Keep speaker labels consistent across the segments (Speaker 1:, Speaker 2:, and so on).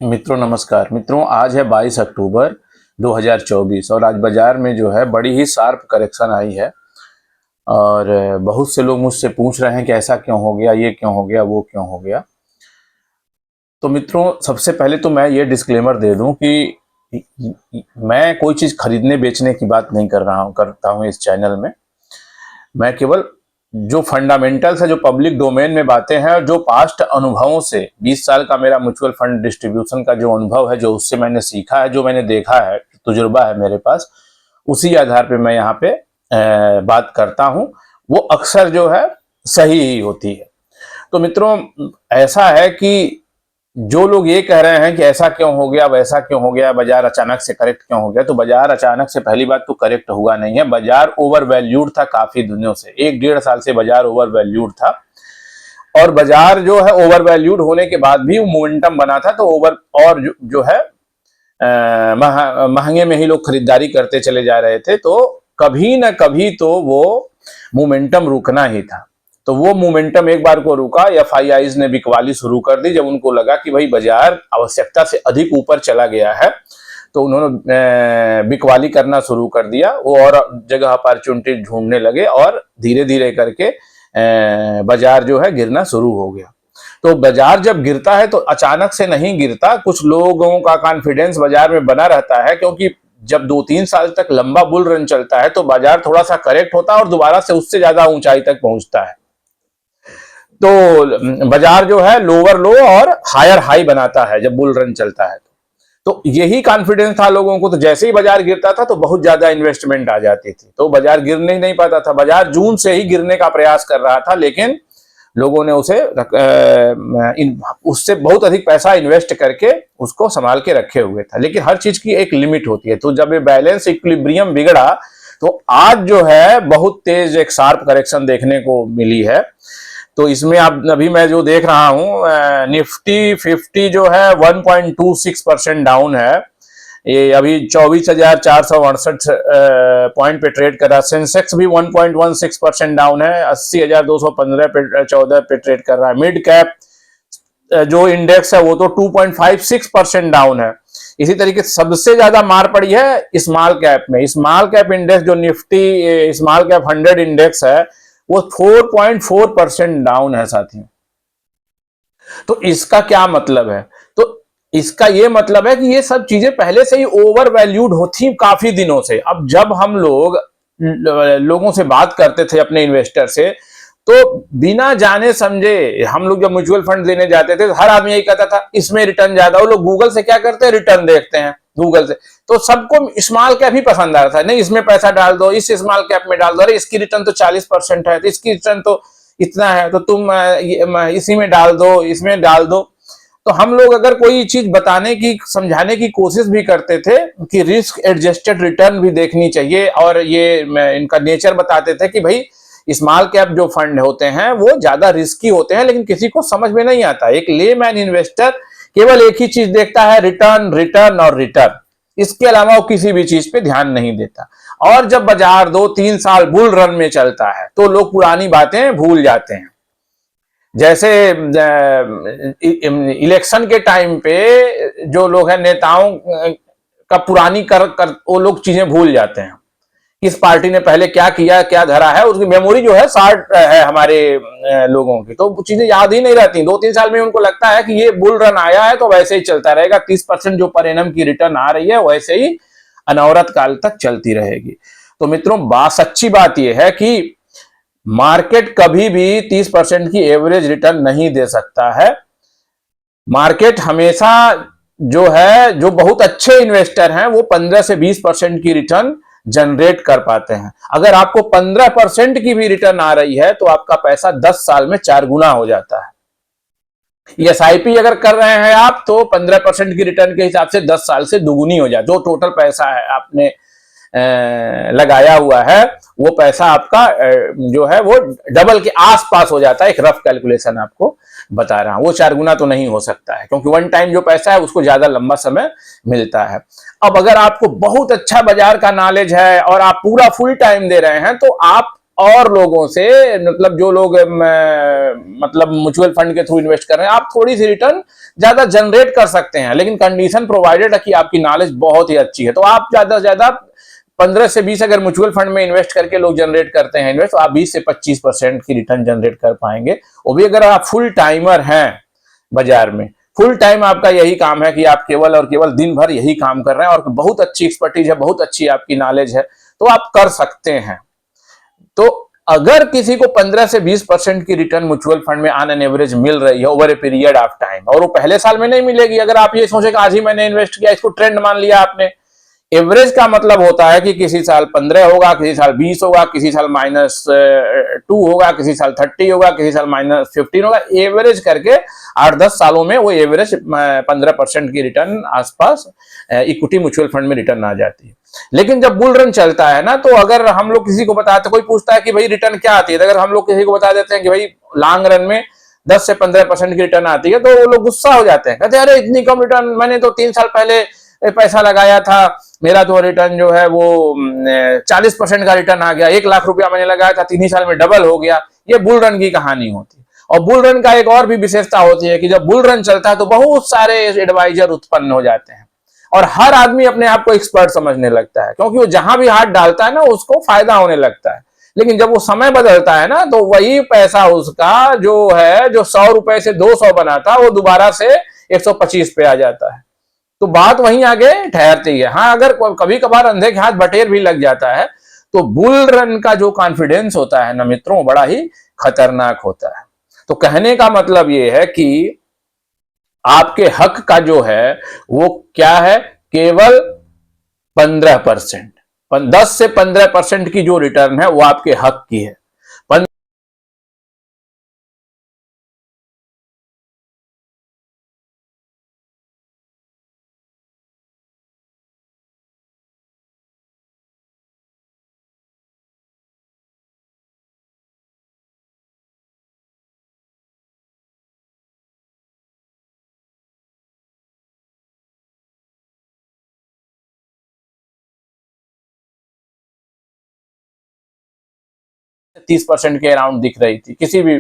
Speaker 1: मित्रों नमस्कार। मित्रों आज है 22 अक्टूबर 2024 और आज बाजार में जो है बड़ी ही शार्प करेक्शन आई है। और बहुत से लोग मुझसे पूछ रहे हैं कि ऐसा क्यों हो गया, ये क्यों हो गया, वो क्यों हो गया। तो मित्रों सबसे पहले तो मैं ये डिस्क्लेमर दे दूं कि मैं कोई चीज खरीदने बेचने की बात नहीं करता हूं इस चैनल में। मैं केवल जो फंडामेंटल्स है, जो पब्लिक डोमेन में बातें हैं और जो पास्ट अनुभवों से 20 साल का मेरा म्यूचुअल फंड डिस्ट्रीब्यूशन का जो अनुभव है, जो उससे मैंने सीखा है, जो मैंने देखा है, तजुर्बा है मेरे पास, उसी आधार पे मैं यहाँ पे बात करता हूँ। वो अक्सर जो है सही ही होती है। तो मित्रों ऐसा है कि जो लोग ये कह रहे हैं कि ऐसा क्यों हो गया, वैसा क्यों हो गया, बाजार अचानक से करेक्ट क्यों हो गया, तो बाजार अचानक से पहली बात तो करेक्ट हुआ नहीं है। बाजार ओवर वैल्यूड था काफी दिनों से, 1-1.5 साल से बाजार ओवर वैल्यूड था। और बाजार जो है ओवर वैल्यूड होने के बाद भी वो मोमेंटम बना था। तो ओवर और जो है महंगे में ही लोग खरीदारी करते चले जा रहे थे। तो कभी ना कभी तो वो मोमेंटम रुकना ही था। तो वो मोमेंटम एक बार को रुका, एफआईआईज ने बिकवाली शुरू कर दी। जब उनको लगा कि भाई बाजार आवश्यकता से अधिक ऊपर चला गया है तो उन्होंने बिकवाली करना शुरू कर दिया। वो और जगह अपॉर्चुनिटी ढूंढने लगे और धीरे धीरे करके बाजार जो है गिरना शुरू हो गया। तो बाजार जब गिरता है तो अचानक से नहीं गिरता। कुछ लोगों का कॉन्फिडेंस बाजार में बना रहता है, क्योंकि जब 2-3 साल तक लंबा बुल रन चलता है तो बाजार थोड़ा सा करेक्ट होता है और दोबारा से उससे ज्यादा ऊंचाई तक पहुंचता है। तो बाजार जो है लोअर लो और हायर हाई बनाता है जब बुल रन चलता है। तो यही कॉन्फिडेंस था लोगों को। तो जैसे ही बाजार गिरता था तो बहुत ज्यादा इन्वेस्टमेंट आ जाती थी, तो बाजार गिरने ही नहीं पाता था। बाजार जून से ही गिरने का प्रयास कर रहा था, लेकिन लोगों ने उससे बहुत अधिक पैसा इन्वेस्ट करके उसको संभाल के रखे हुए था। लेकिन हर चीज की एक लिमिट होती है। तो जब ये बैलेंस इक्विलिब्रियम बिगड़ा तो आज जो है बहुत तेज एक शार्प करेक्शन देखने को मिली है। तो इसमें अब अभी मैं जो देख रहा हूं, निफ्टी 50 जो है 1.26% डाउन है। ये अभी 24,468 पॉइंट पे ट्रेड कर रहा है। सेंसेक्स भी 1.16% डाउन है, 80,215 पे 14 पे ट्रेड कर रहा है। मिड कैप जो इंडेक्स है वो तो 2.56% डाउन है। इसी तरीके से सबसे ज्यादा मार पड़ी है स्मॉल कैप में। स्मॉल कैप इंडेक्स जो निफ्टी स्मॉल कैप 100 इंडेक्स है वो 4.4% डाउन है साथियों। तो इसका क्या मतलब है? तो इसका ये मतलब है कि ये सब चीजें पहले से ही ओवर वैल्यूड होती काफी दिनों से। अब जब हम लोगों से बात करते थे अपने इन्वेस्टर से, तो बिना जाने समझे हम लोग जब म्यूचुअल फंड लेने जाते थे हर आदमी यही कहता था इसमें रिटर्न ज्यादा। वो लोग गूगल से क्या करते हैं, रिटर्न देखते हैं गूगल से। तो सबको स्मॉल कैप ही पसंद आ रहा था। नहीं इसमें पैसा डाल दो, इस स्मॉल कैप में डाल दो, अरे इसकी रिटर्न तो 40% है, तो इसकी रिटर्न तो इतना है, तो तुम इसी में डाल दो, इसमें डाल दो। तो हम लोग अगर कोई चीज बताने की समझाने की कोशिश भी करते थे कि रिस्क एडजस्टेड रिटर्न भी देखनी चाहिए, और ये इनका नेचर बताते थे कि भाई स्मॉल कैप जो फंड होते हैं वो ज्यादा रिस्की होते हैं, लेकिन किसी को समझ में नहीं आता। एक लेमैन इन्वेस्टर केवल एक ही चीज देखता है, रिटर्न रिटर्न और रिटर्न। इसके अलावा वो किसी भी चीज पे ध्यान नहीं देता। और जब बाजार 2-3 साल बुल रन में चलता है तो लोग पुरानी बातें भूल जाते हैं। जैसे इलेक्शन के टाइम पे जो लोग हैं नेताओं का पुरानी वो लोग चीजें भूल जाते हैं। किस पार्टी ने पहले क्या किया, क्या धरा है, उसकी मेमोरी जो है शार्ट है हमारे लोगों की। तो चीजें याद ही नहीं रहती। 2-3 साल में उनको लगता है कि ये बुल रन आया है तो वैसे ही चलता रहेगा, 30% जो पर एनम की रिटर्न आ रही है वैसे ही अनवरत काल तक चलती रहेगी। तो मित्रों सच्ची बात यह है कि मार्केट कभी भी 30% की एवरेज रिटर्न नहीं दे सकता है। मार्केट हमेशा जो बहुत अच्छे इन्वेस्टर हैं वो 15 से 20% की रिटर्न जनरेट कर पाते हैं। अगर आपको 15% की भी रिटर्न आ रही है तो आपका पैसा 10 साल में 4 गुना हो जाता है। एसआईपी अगर कर रहे हैं आप तो 15% की रिटर्न के हिसाब से 10 साल से दुगुनी हो जाए। जो टोटल पैसा है आपने लगाया हुआ है वो पैसा आपका जो है वो डबल के आसपास हो जाता है। एक रफ कैलकुलेशन आपको बता रहा हूं। वो 4 गुना तो नहीं हो सकता है, क्योंकि वन टाइम जो पैसा है उसको ज्यादा लंबा समय मिलता है। अब अगर आपको बहुत अच्छा बाजार का नॉलेज है और आप पूरा फुल टाइम दे रहे हैं तो आप और लोगों से, मतलब जो लोग मतलब म्यूचुअल फंड के थ्रू इन्वेस्ट कर रहे हैं, आप थोड़ी सी रिटर्न ज्यादा जनरेट कर सकते हैं, लेकिन कंडीशन प्रोवाइडेड है कि आपकी नॉलेज बहुत ही अच्छी है। तो आप ज्यादा से ज्यादा 15 से 20 अगर म्यूचुअल फंड में इन्वेस्ट करके लोग जनरेट करते हैं इन्वेस्ट, तो आप 20 से 25% की रिटर्न जनरेट कर पाएंगे, वो भी अगर आप फुल टाइमर हैं बाजार में। फुल टाइम आपका यही काम है कि आप केवल और केवल दिन भर यही काम कर रहे हैं, और बहुत अच्छी एक्सपर्टीज है, बहुत अच्छी आपकी नॉलेज है, तो आप कर सकते हैं। तो अगर किसी को 15 से 20% की रिटर्न म्यूचुअल फंड में ऑन एन एवरेज मिल रही है over a period of time, और वो पहले साल में नहीं मिलेगी, अगर आप ये सोचे कि आज ही मैंने इन्वेस्ट किया, इसको ट्रेंड मान लिया आपने। एवरेज का मतलब होता है कि किसी साल 15 होगा, किसी साल 20 होगा, किसी साल -2 होगा, किसी साल 30 होगा, किसी साल -15 होगा, एवरेज करके 8-10 सालों में वो एवरेज 15% की रिटर्न आसपास इक्विटी म्यूचुअल फंड में रिटर्न आ जाती है। लेकिन जब बुल रन चलता है ना, तो अगर हम लोग किसी को बताते, कोई पूछता है कि भाई रिटर्न क्या आती है, तो अगर हम लोग किसी को बता देते हैं कि भाई लॉन्ग रन में 10 से 15% की रिटर्न आती है, तो वो लोग गुस्सा हो जाते हैं, कहते हैं अरे इतनी कम रिटर्न, मैंने तो 3 साल पहले पैसा लगाया था, मेरा तो रिटर्न जो है वो 40% का रिटर्न आ गया, 1 लाख रुपया मैंने लगाया था, 3 ही साल में डबल हो गया। ये बुल रन की कहानी होती है। और बुल रन का एक और भी विशेषता होती है कि जब बुल रन चलता है तो बहुत सारे एडवाइजर उत्पन्न हो जाते हैं, और हर आदमी अपने आप को एक्सपर्ट समझने लगता है, क्योंकि वो जहां भी हाथ डालता है ना उसको फायदा होने लगता है। लेकिन जब वो समय बदलता है ना, तो वही पैसा उसका जो है, जो 100 रुपए से 200 बना था, वो दोबारा से 125 पे आ जाता है। तो बात वहीं आगे ठहरती है। हाँ, अगर कभी कभार अंधे के हाथ बटेर भी लग जाता है, तो बुल रन का जो कॉन्फिडेंस होता है ना मित्रों, बड़ा ही खतरनाक होता है। तो कहने का मतलब ये है कि आपके हक का जो है वो क्या है, केवल 15%, 10 से 15% की जो रिटर्न है वो आपके हक की है। तीस परसेंट के अराउंड दिख रही थी किसी भी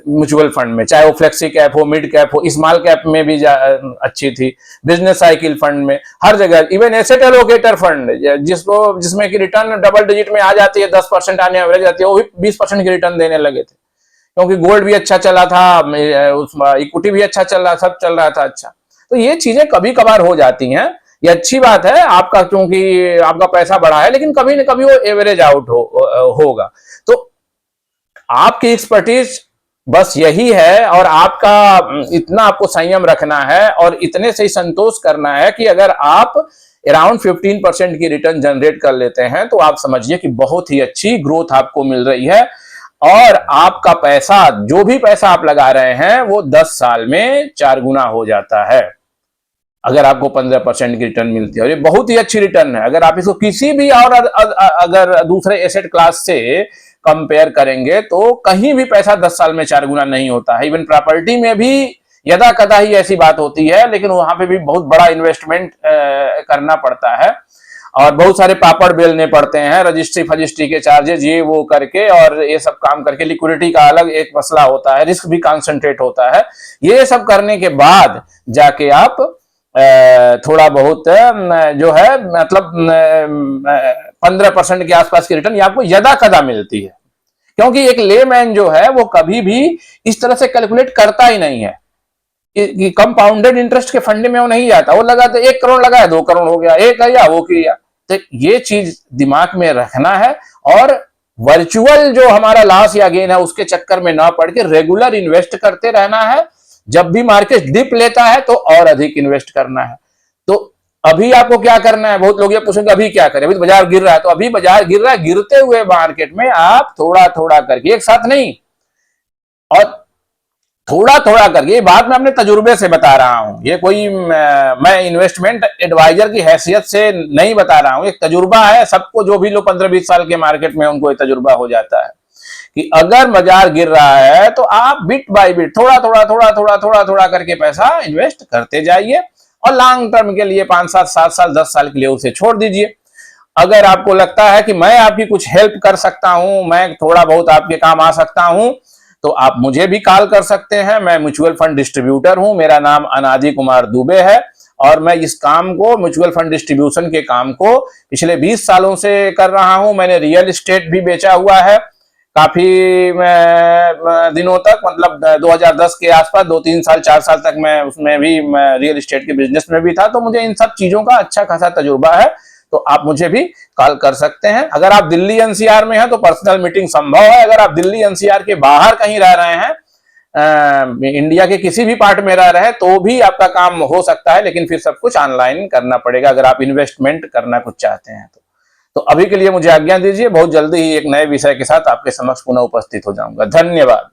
Speaker 1: म्यूचुअल फंड में, चाहे वो फ्लेक्सी कैप हो, मिड कैप हो, स्मॉल कैप में भी अच्छी थी, बिजनेस साइकिल फंड में, हर जगह। इवन एसेट एलोकेटर फंड जिसमें की रिटर्न डबल डिजिट में आ जाती है, 10% आने एवरेज आती है, वो भी 20% की रिटर्न देने लगे थे, क्योंकि गोल्ड भी अच्छा चला था, इक्विटी भी अच्छा चल रहा, सब चल रहा था अच्छा। तो ये चीजें कभी कभार हो जाती हैं, ये अच्छी बात है आपका, क्योंकि आपका पैसा बढ़ा है, लेकिन कभी न कभी वो एवरेज आउट होगा। तो आपकी एक्सपर्टीज बस यही है, और आपका इतना आपको संयम रखना है और इतने से ही संतोष करना है कि अगर आप अराउंड 15% की रिटर्न जनरेट कर लेते हैं, तो आप समझिए कि बहुत ही अच्छी ग्रोथ आपको मिल रही है, और आपका पैसा, जो भी पैसा आप लगा रहे हैं, वो 10 साल में 4 गुना हो जाता है, अगर आपको 15% की रिटर्न मिलती है। और ये बहुत ही अच्छी रिटर्न है। अगर आप इसको किसी भी और अगर दूसरे एसेट क्लास से कंपेयर करेंगे, तो कहीं भी पैसा 10 साल में 4 गुना नहीं होता है। इवन प्रॉपर्टी में भी यदा कदा ही ऐसी बात होती है, लेकिन वहां पे भी बहुत बड़ा इन्वेस्टमेंट करना पड़ता है, और बहुत सारे पापड़ बेलने पड़ते हैं, रजिस्ट्री फजिस्ट्री के चार्जेस ये वो करके, और ये सब काम करके, लिक्विडिटी का अलग एक मसला होता है, रिस्क भी कॉन्सेंट्रेट होता है। ये सब करने के बाद जाके आप थोड़ा बहुत जो है, मतलब 15% के आसपास की रिटर्न आपको यदा कदा मिलती है, क्योंकि एक लेमैन जो है वो कभी भी इस तरह से कैलकुलेट करता ही नहीं है कि कंपाउंडेड इंटरेस्ट के फंडे में वो नहीं जाता। वो लगा तो 1 करोड़ लगाया, 2 करोड़ हो गया, एक या वो किया। तो ये चीज दिमाग में रखना है, और वर्चुअल जो हमारा लॉस या गेन है उसके चक्कर में ना पड़ के रेगुलर इन्वेस्ट करते रहना है। जब भी मार्केट डिप लेता है तो और अधिक इन्वेस्ट करना है। तो अभी आपको क्या करना है, बहुत लोग ये पूछेंगे अभी क्या करें, अभी तो बाजार गिर रहा है। तो अभी बाजार गिर रहा है, गिरते हुए मार्केट में आप थोड़ा थोड़ा करके, एक साथ नहीं, और थोड़ा थोड़ा करके, ये बात मैं अपने तजुर्बे से बता रहा हूं, ये कोई मैं इन्वेस्टमेंट एडवाइजर की हैसियत से नहीं बता रहा हूं, एक तजुर्बा है। सबको, जो भी लोग 15-20 साल के मार्केट में, उनको एक तजुर्बा हो जाता है कि अगर बाजार गिर रहा है तो आप बिट बाय बिट, थोड़ा थोड़ा थोड़ा थोड़ा थोड़ा थोड़ा करके पैसा इन्वेस्ट करते जाइए, और लॉन्ग टर्म के लिए 5 साल 7 साल 10 साल के लिए उसे छोड़ दीजिए। अगर आपको लगता है कि मैं आपकी कुछ हेल्प कर सकता हूं, मैं थोड़ा बहुत आपके काम आ सकता हूं, तो आप मुझे भी कॉल कर सकते हैं। मैं म्यूचुअल फंड डिस्ट्रीब्यूटर हूं, मेरा नाम अनादि कुमार दुबे है और मैं इस काम को, म्यूचुअल फंड डिस्ट्रीब्यूशन के काम को पिछले 20 सालों से कर रहा हूं। मैंने रियल एस्टेट भी बेचा हुआ है काफी दिनों तक, मतलब 2010 के आसपास 2-3 साल 4 साल तक मैं उसमें भी रियल एस्टेट के बिजनेस में भी था, तो मुझे इन सब चीजों का अच्छा खासा तजुर्बा है। तो आप मुझे भी कॉल कर सकते हैं। अगर आप दिल्ली एनसीआर में हैं तो पर्सनल मीटिंग संभव है। अगर आप दिल्ली एनसीआर के बाहर कहीं रह रहे हैं, इंडिया के किसी भी पार्ट में रह रहे हैं, तो भी आपका काम हो सकता है, लेकिन फिर सब कुछ ऑनलाइन करना पड़ेगा अगर आप इन्वेस्टमेंट करना कुछ चाहते हैं तो अभी के लिए मुझे आज्ञा दीजिए। बहुत जल्दी ही एक नए विषय के साथ आपके समक्ष पुनः उपस्थित हो जाऊंगा। धन्यवाद।